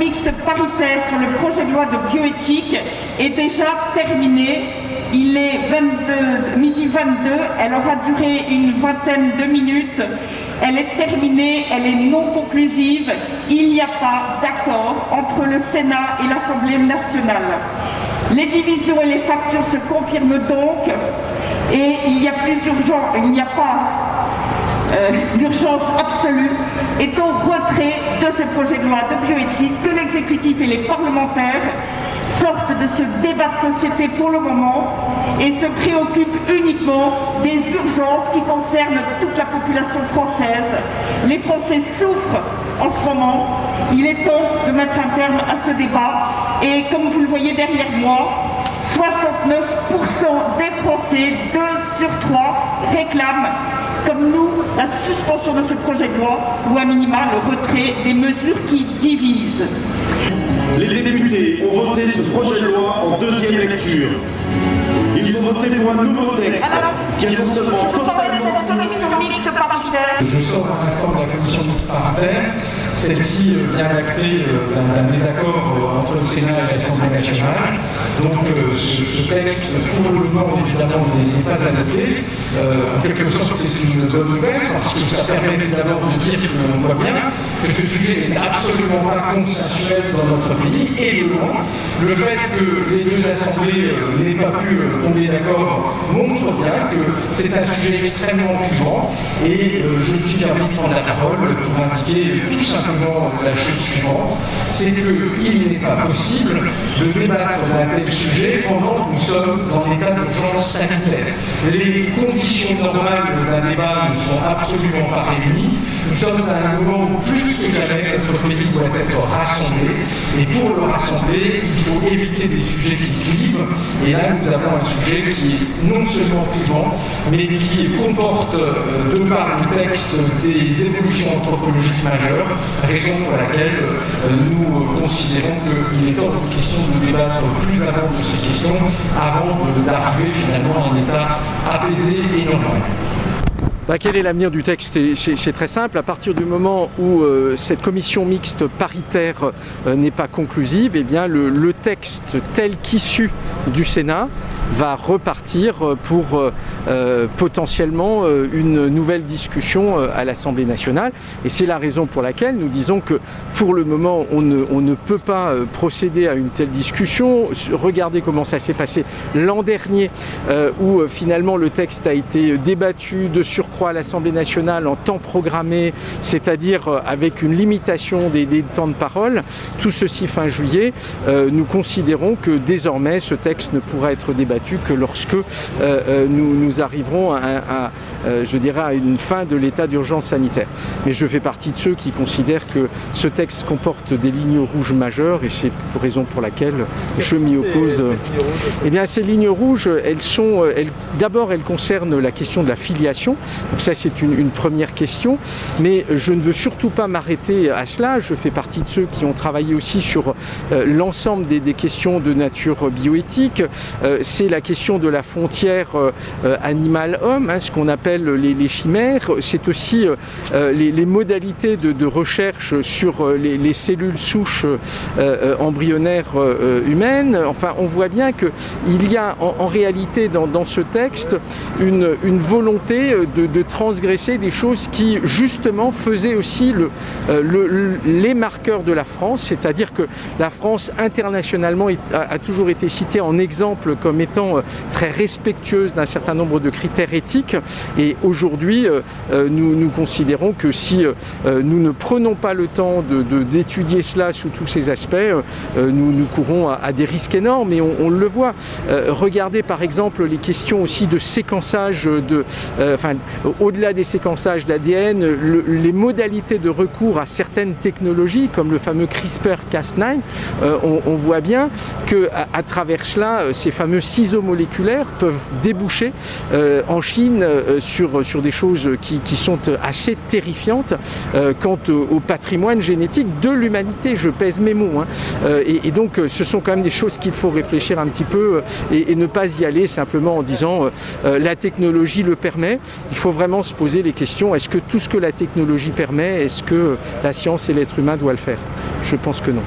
mixte paritaire sur le projet de loi de bioéthique est déjà terminée. Il est midi 22, elle aura duré une vingtaine de minutes. Elle est terminée, elle est non conclusive. Il n'y a pas d'accord entre le Sénat et l'Assemblée nationale. Les divisions et les fractures se confirment donc et il n'y a plus urgence, il n'y a pas l'urgence absolue est au retrait de ce projet de loi de bioéthique, que l'exécutif et les parlementaires sortent de ce débat de société pour le moment et se préoccupent uniquement des urgences qui concernent toute la population française. Les Français souffrent en ce moment. Il est temps de mettre un terme à ce débat et comme vous le voyez derrière moi, 69% des Français, 2 sur 3, réclament, comme nous, la suspension de ce projet de loi ou à minima le retrait des mesures qui divisent. Les députés ont voté ce projet de loi en deuxième lecture. Ils ont voté pour un nouveau texte qui est non seulement Je sors à l'instant de la commission mixte paritaire. Celle-ci vient d'acter d'un désaccord entre le Sénat et l'Assemblée nationale. Donc ce texte, pour le moment, évidemment, n'est pas adopté. En quelque sorte, c'est une bonne nouvelle parce que ça permet d'abord de dire qu'on voit bien que ce sujet n'est absolument pas consensuel dans notre pays et de loin. Le fait que les deux assemblées n'aient pas pu tomber d'accord montre bien que c'est un sujet extrêmement clivant et je me suis permis de prendre la parole pour indiquer tout simplement la chose suivante, c'est qu'il n'est pas possible de débattre d'un tel sujet pendant que nous sommes dans l'état d'urgence sanitaire. Les conditions normales d'un débat ne sont absolument pas réunies. Nous sommes à un moment où plus que jamais notre pays doit être rassemblé et pour le rassembler, il faut éviter des sujets qui clivent et là nous avons un sujet qui est non seulement clivant mais qui comporte de par le texte des évolutions anthropologiques majeures, raison pour laquelle nous considérons qu'il est hors de question de débattre plus avant de ces questions avant d'arriver finalement à un état apaisé et normal. Quel est l'avenir du texte? C'est très simple. À partir du moment où cette commission mixte paritaire n'est pas conclusive, eh bien le texte tel qu'issu du Sénat va repartir pour potentiellement une nouvelle discussion à l'Assemblée nationale. Et c'est la raison pour laquelle nous disons que pour le moment, on ne peut pas procéder à une telle discussion. Regardez comment ça s'est passé l'an dernier, où finalement le texte a été débattu de surcroît à l'Assemblée nationale en temps programmé, c'est-à-dire avec une limitation des temps de parole. Tout ceci fin juillet. Nous considérons que désormais ce texte ne pourra être débattu que lorsque nous arriverons à une fin de l'état d'urgence sanitaire. Mais je fais partie de ceux qui considèrent que ce texte comporte des lignes rouges majeures et c'est la raison pour laquelle je m'y oppose. Eh bien, ces lignes rouges, d'abord, elles concernent la question de la filiation. Donc ça, c'est une première question. Mais je ne veux surtout pas m'arrêter à cela. Je fais partie de ceux qui ont travaillé aussi sur l'ensemble des questions de nature bioéthique. C'est la question de la frontière animal-homme, ce qu'on appelle les chimères. C'est aussi les modalités de recherche sur les cellules souches embryonnaires humaines. Enfin, on voit bien qu'il y a en réalité dans ce texte une volonté de transgresser des choses qui justement faisaient aussi les marqueurs de la France, c'est-à-dire que la France internationalement a toujours été citée en exemple comme étant très respectueuse d'un certain nombre de critères éthiques et aujourd'hui nous considérons que si nous ne prenons pas le temps d'étudier cela sous tous ces aspects, nous courons à des risques énormes et on le voit. Regardez par exemple les questions aussi de séquençage, au-delà des séquençages d'ADN, les modalités de recours à certaines technologies comme le fameux CRISPR-Cas9, on voit bien qu'à travers cela, ces fameux ciseaux moléculaires peuvent déboucher en Chine sur des choses qui sont assez terrifiantes quant au patrimoine génétique de l'humanité, je pèse mes mots. Et donc ce sont quand même des choses qu'il faut réfléchir un petit peu et ne pas y aller simplement en disant la technologie le permet. Il faut vraiment se poser les questions, est-ce que tout ce que la technologie permet, est-ce que la science et l'être humain doivent le faire? Je pense que non.